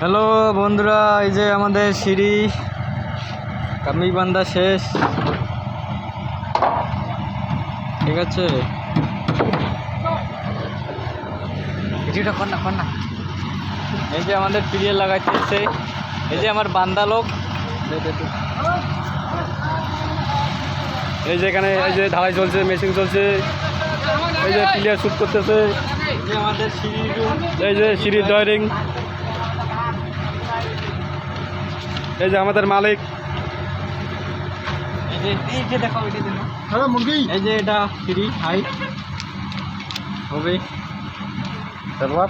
Hello বন্ধুরা, এই যে আমাদের সিঁড়ি কামি বান্ধা শেষ। ঠিক আছে, ভিডিওটা কর না। এই যে আমাদের পিরিয়ড লাগাইতেছে, এই যে আমার বান্দা লোক। এই যে এখানে এই যে ঢালাই চলছে, মেশিন চলছে, এই যে প্লেয়ার শুট করতেছে, এই যে আমাদের সিঁড়ি রুম, এই যে সিঁড়ির ডয়ারিং, এই যে আমাদের মালিক। এই যে দেখো, এই যে এটা সিঁড়ি হাইট হবে। তারপর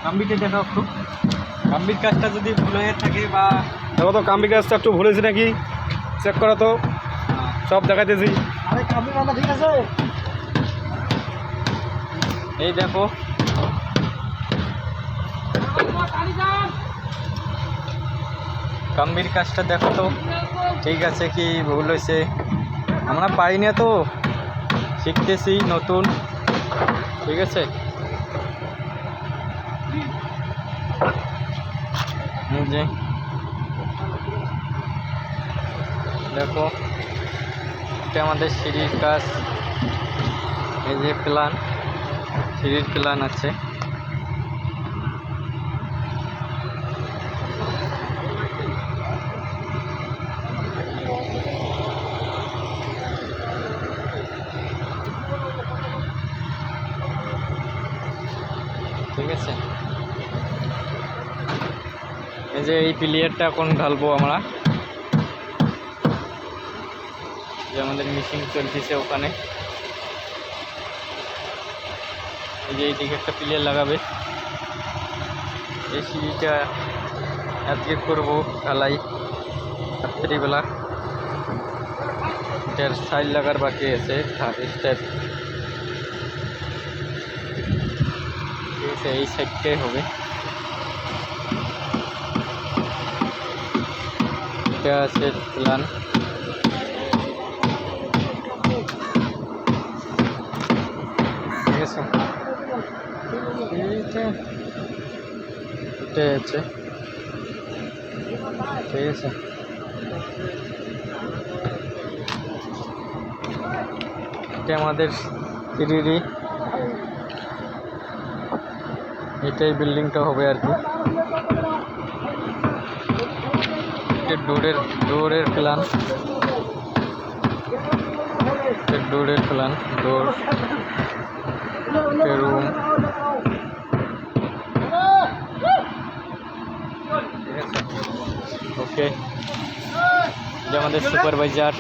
কাম্বিতে দেখো, একটু কাম্বির কাজটা যদি ভুল হয়ে থাকে বা দেখো তো কাম্বি গাছটা একটু ভুলেছি নাকি, চেক করা তো, সব দেখাইতেছি। ঠিক আছে। এই দেখো, কাম্বির কাজটা দেখো তো ঠিক আছে কি ভুল হয়েছে। আমরা পারি না তো, শিখতেছি নতুন। ঠিক আছে, এই যে দেখো, এটা আমাদের সিঁড়ির কাজ। এই যে প্ল্যান, সিঁড়ির প্ল্যান আছে। ঠিক আছে, এই যে এই প্লেয়ারটা এখন ঢালবো আমরা। যে আমাদের মেশিন চলতেছে ওখানে, এই যে এইদিকে একটা প্লেয়ার লাগাবে। এই সিঁড়িটা আজকে করবো ঢালাই রাত্রিবেলা। এটার সাইড লাগার বাকি আছে, স্টেপ। ঠিক আছে, এই সাইডটাই হবে। এটা আছে প্ল্যান। ঠিক আছে, এটাই আছে। ঠিক আছে, এটা আমাদের সিঁড়ি, এটাই বিল্ডিংটা হবে আর কি। এটা ডোরের প্ল্যান, ডোরের প্ল্যান, ডোর, রুম। ওকে, যে আমাদের সুপারভাইজার।